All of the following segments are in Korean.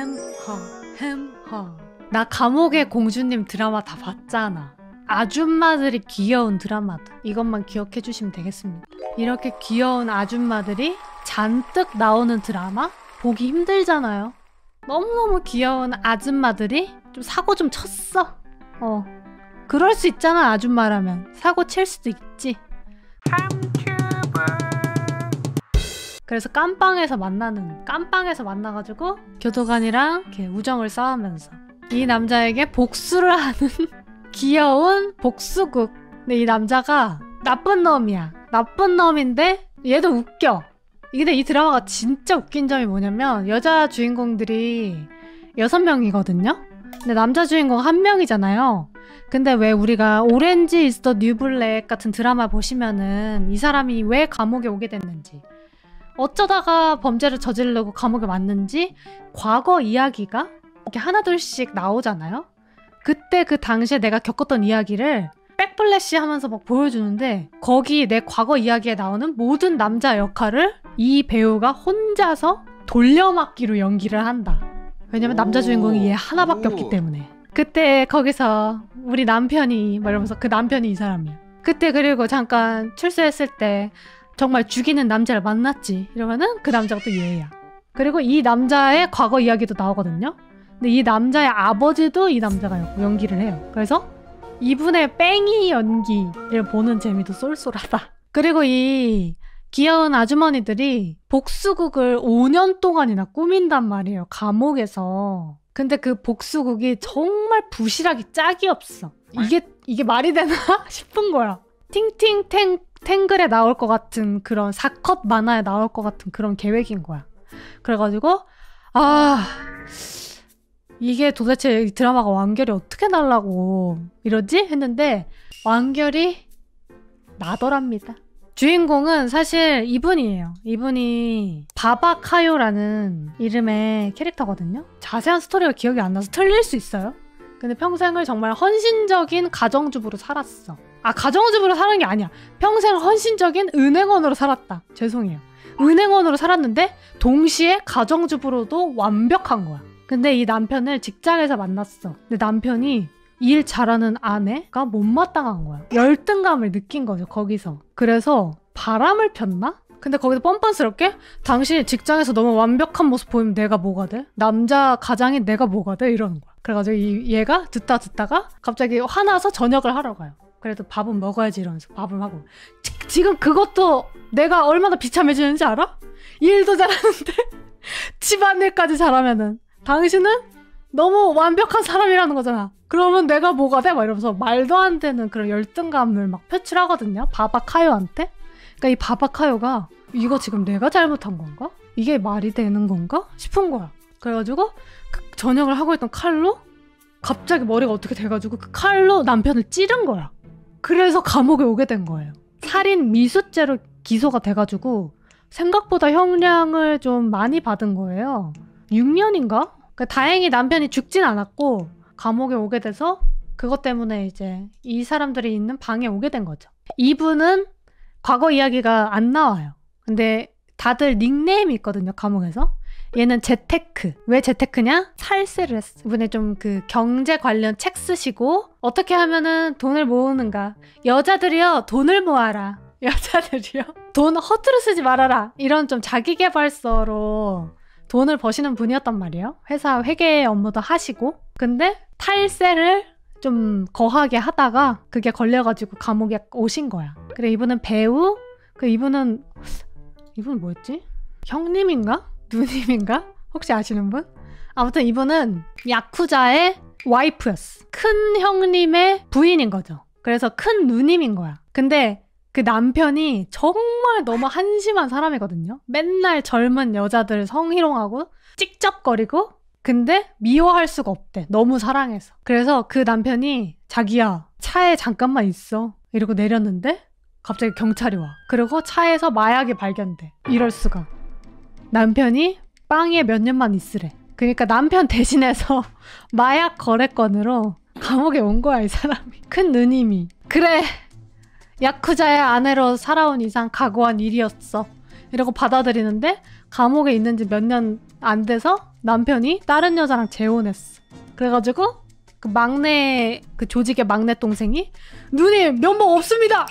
햄허. 나 감옥의 공주님 드라마 다 봤잖아. 아줌마들이 귀여운 드라마도. 이것만 기억해 주시면 되겠습니다. 이렇게 귀여운 아줌마들이 잔뜩 나오는 드라마? 보기 힘들잖아요. 너무너무 귀여운 아줌마들이 좀 사고 좀 쳤어. 그럴 수 있잖아. 아줌마라면 사고 칠 수도 있지. 그래서 깜빵에서 만나가지고 교도관이랑 이렇게 우정을 쌓으면서 이 남자에게 복수를 하는 귀여운 복수극. 근데 이 남자가 나쁜 놈이야. 나쁜 놈인데 얘도 웃겨. 근데 이 드라마가 진짜 웃긴 점이 뭐냐면 여자 주인공들이 6명이거든요? 근데 남자 주인공 1명이잖아요. 근데 왜 우리가 오렌지 is the new black 같은 드라마 보시면은 이 사람이 왜 감옥에 오게 됐는지, 어쩌다가 범죄를 저지르려고 감옥에 왔는지 과거 이야기가 이렇게 하나둘씩 나오잖아요. 그때 그 당시에 내가 겪었던 이야기를 백플래시 하면서 막 보여주는데 거기 내 과거 이야기에 나오는 모든 남자 역할을 이 배우가 혼자서 돌려막기로 연기를 한다. 왜냐면 남자 주인공이 얘 하나밖에 없기 때문에. 그때 거기서 우리 남편이 막 이러면서 그 남편이 이 사람이야. 그때 그리고 잠깐 출세했을 때 정말 죽이는 남자를 만났지 이러면은 그 남자가 또 얘야. 그리고 이 남자의 과거 이야기도 나오거든요. 근데 이 남자의 아버지도 이 남자가 연기를 해요. 그래서 이분의 뺑이 연기를 보는 재미도 쏠쏠하다. 그리고 이 귀여운 아주머니들이 복수극을 5년 동안이나 꾸민단 말이에요. 감옥에서. 근데 그 복수극이 정말 부실하기 짝이 없어. 이게 말이 되나 싶은 거야. 팅팅탱글에 나올 것 같은 그런 사컷 만화에 나올 것 같은 그런 계획인 거야. 그래가지고 이게 도대체 이 드라마가 완결이 어떻게 나려고 이러지? 했는데 완결이 나더랍니다. 주인공은 사실 이분이에요. 이분이 바바카요라는 이름의 캐릭터거든요. 자세한 스토리가 기억이 안 나서 틀릴 수 있어요. 근데 평생을 정말 헌신적인 가정주부로 살았어. 가정주부로 사는 게 아니야. 평생 헌신적인 은행원으로 살았다. 죄송해요. 은행원으로 살았는데 동시에 가정주부로도 완벽한 거야. 근데 이 남편을 직장에서 만났어. 근데 남편이 일 잘하는 아내가 못마땅한 거야. 열등감을 느낀 거죠, 거기서. 그래서 바람을 폈나? 근데 거기서 뻔뻔스럽게 당신이 직장에서 너무 완벽한 모습 보이면 내가 뭐가 돼? 남자 가장인 내가 뭐가 돼? 이러는 거야. 그래가지고 얘가 듣다가 갑자기 화나서 저녁을 하러 가요. 그래도 밥은 먹어야지 이러면서 밥을 하고. 지금 그것도 내가 얼마나 비참해지는지 알아? 일도 잘하는데 집안일까지 잘하면은 당신은 너무 완벽한 사람이라는 거잖아. 그러면 내가 뭐가 돼? 막 이러면서 말도 안 되는 그런 열등감을 막 표출하거든요. 바바카요한테. 그러니까 이 바바카요가 이거 지금 내가 잘못한 건가? 이게 말이 되는 건가? 싶은 거야. 그래가지고 그 저녁을 하고 있던 칼로 갑자기 머리가 어떻게 돼가지고 그 칼로 남편을 찌른 거야. 그래서 감옥에 오게 된 거예요. 살인 미수죄로 기소가 돼가지고 생각보다 형량을 좀 많이 받은 거예요. 6년인가? 그러니까 다행히 남편이 죽진 않았고 감옥에 오게 돼서 그것 때문에 이제 이 사람들이 있는 방에 오게 된 거죠. 이분은 과거 이야기가 안 나와요. 근데 다들 닉네임이 있거든요, 감옥에서. 얘는 재테크. 왜 재테크냐? 탈세를 했어. 이번에 좀 그 경제 관련 책 쓰시고 어떻게 하면은 돈을 모으는가. 여자들이요, 돈을 모아라. 여자들이요, 돈 허투루 쓰지 말아라. 이런 좀 자기계발서로 돈을 버시는 분이었단 말이에요. 회사 회계 업무도 하시고. 근데 탈세를 좀 거하게 하다가 그게 걸려가지고 감옥에 오신 거야. 그래, 이분은 배우? 이분은 뭐였지? 형님인가? 누님인가? 혹시 아시는 분? 아무튼 이분은 야쿠자의 와이프였어. 큰 형님의 부인인 거죠. 그래서 큰 누님인 거야. 근데 그 남편이 정말 너무 한심한 사람이거든요. 맨날 젊은 여자들 성희롱하고 찍적거리고, 근데 미워할 수가 없대. 너무 사랑해서. 그래서 그 남편이 자기야, 차에 잠깐만 있어. 이러고 내렸는데 갑자기 경찰이 와. 그리고 차에서 마약이 발견돼. 이럴 수가. 남편이 빵에 몇 년만 있으래. 그러니까 남편 대신해서 마약 거래건으로 감옥에 온 거야, 이 사람이. 큰 누님이. 그래, 야쿠자의 아내로 살아온 이상 각오한 일이었어. 이러고 받아들이는데 감옥에 있는 지 몇 년 안 돼서 남편이 다른 여자랑 재혼했어. 그래가지고 그 막내, 그 조직의 막내 동생이 누님 면목 없습니다.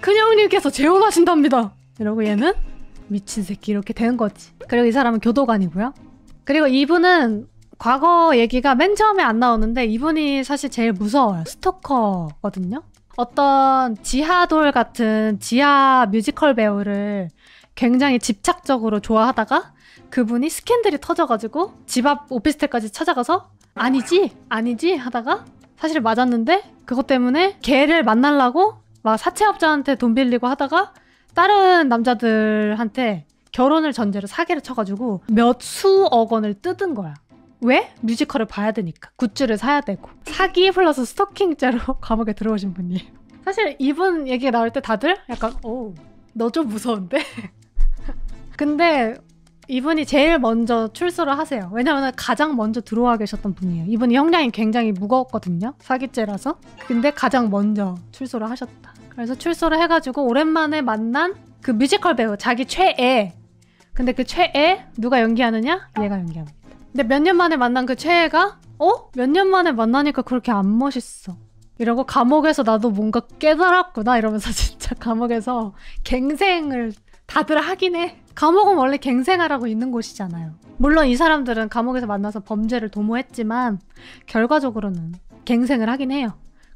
큰형님께서 재혼하신답니다. 이러고 얘는 미친 새끼 이렇게 되는 거지. 그리고 이 사람은 교도관이고요. 그리고 이분은 과거 얘기가 맨 처음에 안 나오는데 이분이 사실 제일 무서워요. 스토커거든요. 어떤 지하돌 같은 지하 뮤지컬 배우를 굉장히 집착적으로 좋아하다가 그분이 스캔들이 터져가지고 집 앞 오피스텔까지 찾아가서 아니지 하다가 사실 맞았는데 그것 때문에 걔를 만나려고 막 사채업자한테 돈 빌리고 하다가 다른 남자들한테 결혼을 전제로 사기를 쳐가지고 몇 수억 원을 뜯은 거야. 왜? 뮤지컬을 봐야 되니까. 굿즈를 사야 되고. 사기 플러스 스토킹죄로 감옥에 들어오신 분이에요. 사실 이분 얘기가 나올 때 다들 약간 너 좀 무서운데? 근데 이분이 제일 먼저 출소를 하세요. 왜냐면 가장 먼저 들어와 계셨던 분이에요. 이분이 형량이 굉장히 무거웠거든요. 사기죄라서. 근데 가장 먼저 출소를 하셨다. 그래서 출소를 해가지고 오랜만에 만난 그 뮤지컬 배우, 자기 최애. 근데 그 최애 누가 연기하느냐? 얘가 연기합니다. 근데 몇 년 만에 만난 그 최애가 몇 년 만에 만나니까 그렇게 안 멋있어. 이러고 감옥에서 나도 뭔가 깨달았구나 이러면서 진짜 감옥에서 갱생을 다들 하긴 해. 감옥은 원래 갱생하라고 있는 곳이잖아요. 물론 이 사람들은 감옥에서 만나서 범죄를 도모했지만 결과적으로는 갱생을 하긴 해요.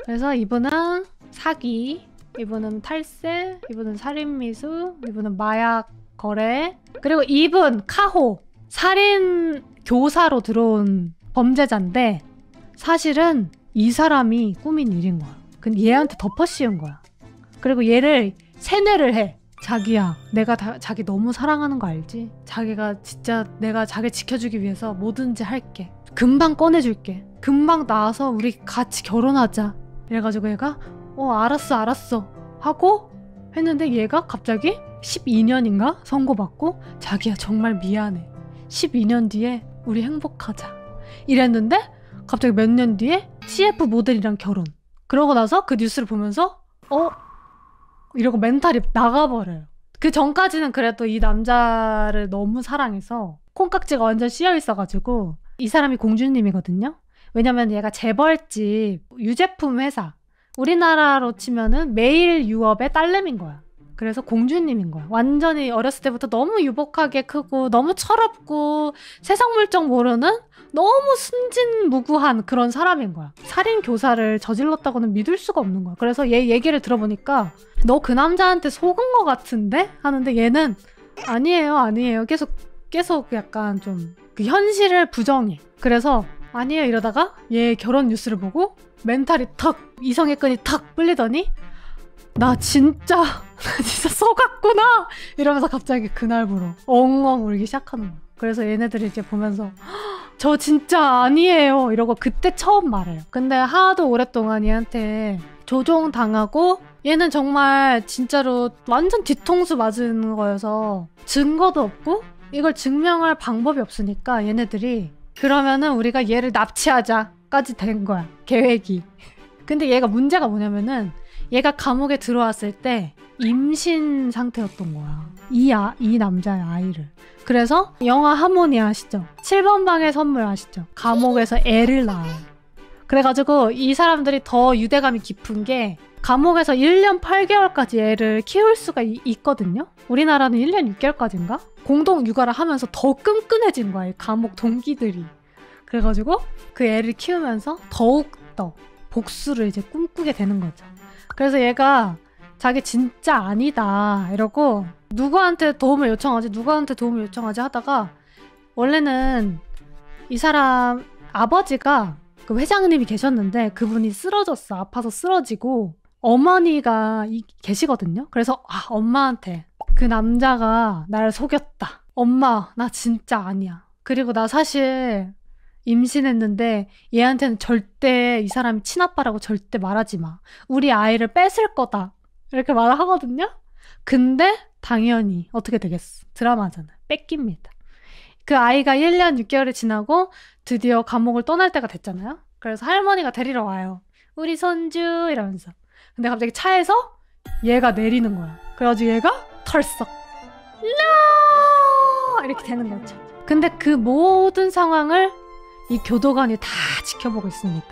그래서 이분은 사기, 이분은 탈세, 이분은 살인미수, 이분은 마약 거래, 그리고 이분 카호 살인 교사로 들어온 범죄자인데 사실은 이 사람이 꾸민 일인 거야. 근데 얘한테 덮어 씌운 거야. 그리고 얘를 세뇌를 해. 자기야, 내가 자기 너무 사랑하는 거 알지? 자기가 진짜 내가 자기 지켜주기 위해서 뭐든지 할게. 금방 꺼내줄게. 금방 나와서 우리 같이 결혼하자. 이래가지고 얘가 알았어 하고 했는데 얘가 갑자기 12년인가 선고받고 자기야 정말 미안해. 12년 뒤에 우리 행복하자. 이랬는데 갑자기 몇 년 뒤에 CF 모델이랑 결혼. 그러고 나서 그 뉴스를 보면서 이러고 멘탈이 나가버려요. 그 전까지는 그래도 이 남자를 너무 사랑해서 콩깍지가 완전 씌여 있어가지고 이 사람이 공주님이거든요. 왜냐면 얘가 재벌집 유제품 회사, 우리나라로 치면은 매일 유업의 딸내미인 거야. 그래서 공주님인 거야. 완전히 어렸을 때부터 너무 유복하게 크고 너무 철없고 세상 물정 모르는 너무 순진무구한 그런 사람인 거야. 살인 교사를 저질렀다고는 믿을 수가 없는 거야. 그래서 얘 얘기를 들어보니까 너 그 남자한테 속은 거 같은데? 하는데 얘는 아니에요. 계속 약간 좀 그 현실을 부정해. 그래서 아니에요 이러다가 얘 결혼 뉴스를 보고 멘탈이 탁, 이성의 끈이 탁 풀리더니 나 진짜 속았구나 이러면서 갑자기 그날부로 엉엉 울기 시작하는 거야. 그래서 얘네들이 이제 보면서 저 진짜 아니에요 이러고 그때 처음 말해요. 근데 하도 오랫동안 얘한테 조종당하고 얘는 정말 진짜로 완전 뒤통수 맞은 거여서 증거도 없고 이걸 증명할 방법이 없으니까 얘네들이 그러면은 우리가 얘를 납치하자까지 된 거야, 계획이. 근데 얘가 문제가 뭐냐면은 얘가 감옥에 들어왔을 때 임신 상태였던 거야. 이 남자의 아이를. 그래서 영화 하모니 아시죠? 7번 방의 선물 아시죠? 감옥에서 애를 낳아요. 그래가지고 이 사람들이 더 유대감이 깊은 게 감옥에서 1년 8개월까지 애를 키울 수가 있거든요? 우리나라는 1년 6개월까지인가? 공동 육아를 하면서 더 끈끈해진 거야, 이 감옥 동기들이. 그래가지고 그 애를 키우면서 더욱더 복수를 이제 꿈꾸게 되는 거죠. 그래서 얘가 자기 진짜 아니다 이러고 누구한테 도움을 요청하지 하다가 원래는 이 사람 아버지가 그 회장님이 계셨는데 그분이 쓰러졌어. 아파서 쓰러지고 어머니가 계시거든요. 그래서 엄마한테 그 남자가 날 속였다. 엄마 나 진짜 아니야. 그리고 나 사실 임신했는데 얘한테는 절대 이 사람이 친아빠라고 절대 말하지 마. 우리 아이를 뺏을 거다. 이렇게 말을 하거든요. 근데 당연히 어떻게 되겠어. 드라마잖아. 뺏깁니다. 그 아이가 1년 6개월이 지나고 드디어 감옥을 떠날 때가 됐잖아요. 그래서 할머니가 데리러 와요. 우리 손주 이러면서. 근데 갑자기 차에서 얘가 내리는 거야. 그래가지고 얘가 털썩 이렇게 되는 거죠. 근데 그 모든 상황을 이 교도관이 다 지켜보고 있습니다.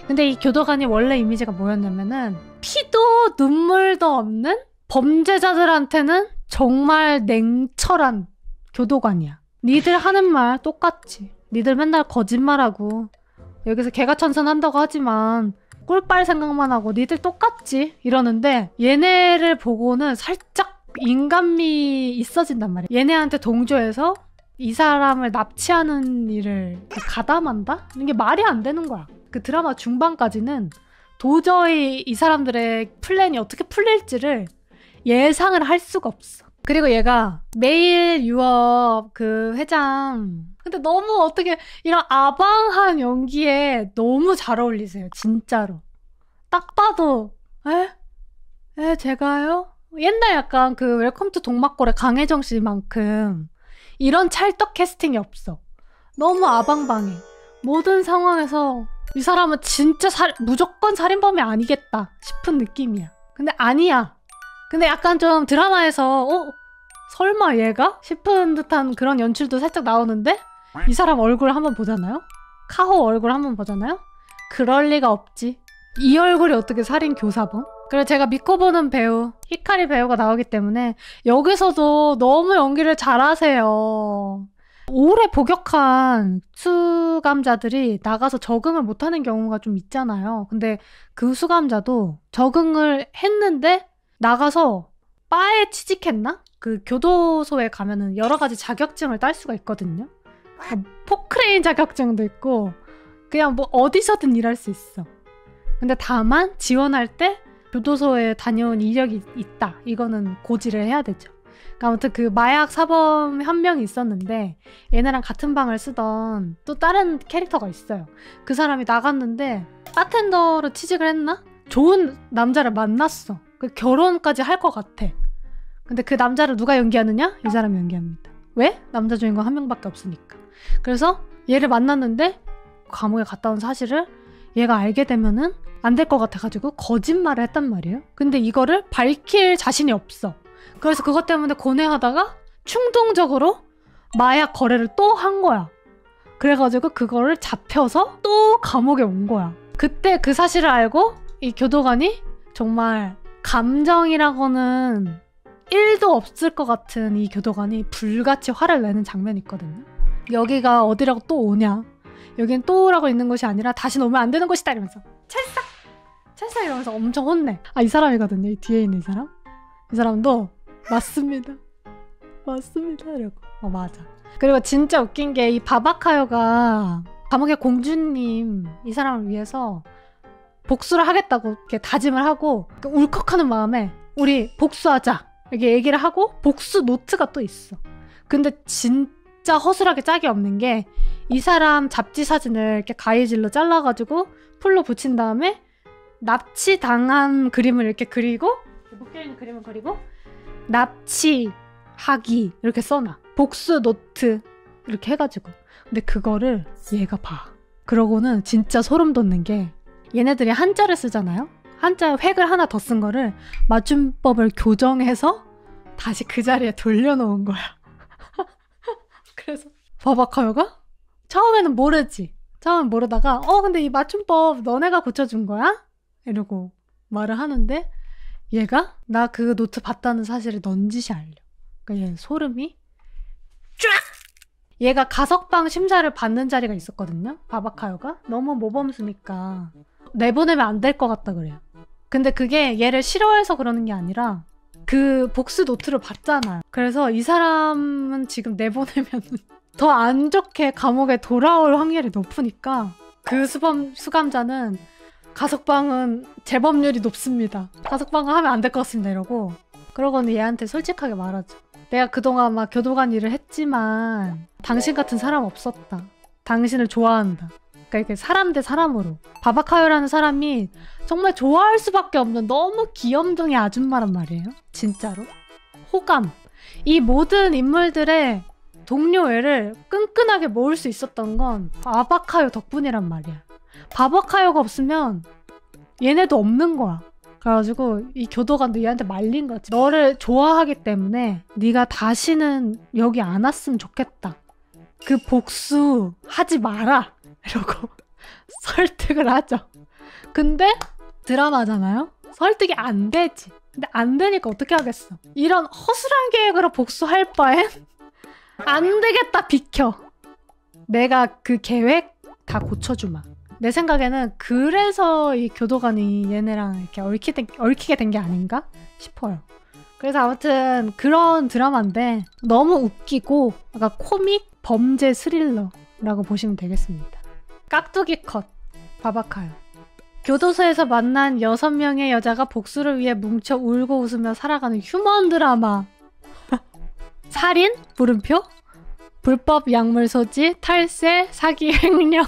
근데 이 교도관이 원래 이미지가 뭐였냐면은 피도 눈물도 없는 범죄자들한테는 정말 냉철한 교도관이야. 니들 하는 말 똑같지. 니들 맨날 거짓말하고 여기서 개가천선한다고 하지만 꿀빨 생각만 하고 니들 똑같지 이러는데 얘네를 보고는 살짝 인간미 있어진단 말이야. 얘네한테 동조해서 이 사람을 납치하는 일을 가담한다? 이게 말이 안 되는 거야. 그 드라마 중반까지는 도저히 이 사람들의 플랜이 어떻게 풀릴지를 예상을 할 수가 없어. 그리고 얘가 매일 유업 그 회장, 근데 너무 어떻게 이런 아방한 연기에 너무 잘 어울리세요. 진짜로. 딱 봐도 제가요? 옛날 약간 그 웰컴 투 동막골의 강혜정 씨만큼 이런 찰떡 캐스팅이 없어. 너무 아방방해. 모든 상황에서 이 사람은 진짜 무조건 살인범이 아니겠다 싶은 느낌이야. 근데 아니야. 근데 약간 좀 드라마에서 설마 얘가? 싶은 듯한 그런 연출도 살짝 나오는데 이 사람 얼굴 한번 보잖아요? 카호 얼굴 한번 보잖아요? 그럴 리가 없지. 이 얼굴이 어떻게 살인 교사범? 그래서 제가 믿고 보는 배우 히카리 배우가 나오기 때문에 여기서도 너무 연기를 잘하세요. 오래 복역한 수감자들이 나가서 적응을 못하는 경우가 좀 있잖아요. 근데 그 수감자도 적응을 했는데 나가서 바에 취직했나? 그 교도소에 가면은 여러 가지 자격증을 딸 수가 있거든요. 포크레인 자격증도 있고 그냥 뭐 어디서든 일할 수 있어. 근데 다만 지원할 때 교도소에 다녀온 이력이 있다. 이거는 고지를 해야 되죠. 그러니까 아무튼 그 마약 사범 한 명이 있었는데 얘네랑 같은 방을 쓰던 또 다른 캐릭터가 있어요. 그 사람이 나갔는데 바텐더로 취직을 했나? 좋은 남자를 만났어. 그 결혼까지 할 것 같아. 근데 그 남자를 누가 연기하느냐? 이 사람이 연기합니다. 왜? 남자 주인공 한 명밖에 없으니까. 그래서 얘를 만났는데 감옥에 갔다 온 사실을 얘가 알게 되면은 안 될 것 같아가지고 거짓말을 했단 말이에요. 근데 이거를 밝힐 자신이 없어. 그래서 그것 때문에 고뇌하다가 충동적으로 마약 거래를 또 한 거야. 그래가지고 그거를 잡혀서 또 감옥에 온 거야. 그때 그 사실을 알고 이 교도관이 정말 감정이라고는 1도 없을 것 같은 이 교도관이 불같이 화를 내는 장면이 있거든요. 여기가 어디라고 또 오냐? 여긴 또 오라고 있는 것이 아니라 다시 오면 안 되는 것이다 이러면서 찰싹! 찰싹 이러면서 엄청 혼내. 이 사람이거든요. 이 뒤에 있는 이 사람. 이 사람도 맞습니다. 맞습니다 이러고 맞아. 그리고 진짜 웃긴 게 이 바바카요가 감옥의 공주님 이 사람을 위해서 복수를 하겠다고 이렇게 다짐을 하고 울컥하는 마음에 우리 복수하자 이렇게 얘기를 하고 복수 노트가 또 있어. 근데 진짜 허술하게 짝이 없는 게 이 사람 잡지 사진을 이렇게 가위질로 잘라가지고 풀로 붙인 다음에 납치당한 그림을 이렇게 그리고 묶여있는 그림을 그리고 납치하기 이렇게 써놔. 복수 노트 이렇게 해가지고. 근데 그거를 얘가 봐. 그러고는 진짜 소름 돋는 게 얘네들이 한자를 쓰잖아요. 한자 획을 하나 더 쓴 거를 맞춤법을 교정해서 다시 그 자리에 돌려놓은 거야. 그래서 바바카요가 처음에는 모르지. 처음엔 모르다가 근데 이 맞춤법 너네가 고쳐준 거야? 이러고 말을 하는데 얘가 나 그 노트 봤다는 사실을 넌지시 알려. 그러니까 얘 소름이 쫙! 얘가 가석방 심사를 받는 자리가 있었거든요. 바바카요가 너무 모범수니까 내보내면 안 될 것 같다 그래요. 근데 그게 얘를 싫어해서 그러는 게 아니라 그 복수 노트를 봤잖아요. 그래서 이 사람은 지금 내보내면 더 안 좋게 감옥에 돌아올 확률이 높으니까 그 수감자는 가석방은 재범률이 높습니다. 가석방을 하면 안 될 것 같습니다 이러고 그러고는 얘한테 솔직하게 말하죠. 내가 그동안 막 교도관 일을 했지만 당신 같은 사람 없었다. 당신을 좋아한다. 그러니까 이렇게 사람 대 사람으로. 바바카요라는 사람이 정말 좋아할 수밖에 없는 너무 귀염둥이 아줌마란 말이에요. 진짜로. 호감. 이 모든 인물들의 동료애를 끈끈하게 모을 수 있었던 건 바바카요 덕분이란 말이야. 바바카요가 없으면 얘네도 없는 거야. 그래가지고 이 교도관도 얘한테 말린 거지. 너를 좋아하기 때문에 네가 다시는 여기 안 왔으면 좋겠다. 그 복수 하지 마라 이러고 설득을 하죠. 근데 드라마잖아요? 설득이 안 되지. 근데 안 되니까 어떻게 하겠어. 이런 허술한 계획으로 복수할 바엔 안 되겠다, 비켜. 내가 그 계획 다 고쳐주마. 내 생각에는 그래서 이 교도관이 얘네랑 이렇게 얽히게 된 게 아닌가 싶어요. 그래서 아무튼 그런 드라마인데 너무 웃기고 약간 코믹 범죄 스릴러라고 보시면 되겠습니다. 깍두기 컷 바바카요. 교도소에서 만난 6명의 여자가 복수를 위해 뭉쳐 울고 웃으며 살아가는 휴먼 드라마. 살인? 물음표? 불법 약물 소지, 탈세, 사기, 횡령.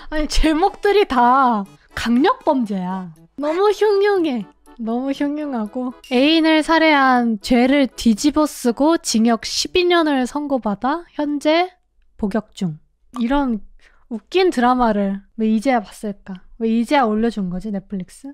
아니 제목들이 다 강력범죄야. 너무 흉흉해. 너무 흉흉하고 애인을 살해한 죄를 뒤집어 쓰고 징역 12년을 선고받아 현재 복역 중. 이런 웃긴 드라마를 왜 이제야 봤을까? 왜 이제야 올려준 거지, 넷플릭스?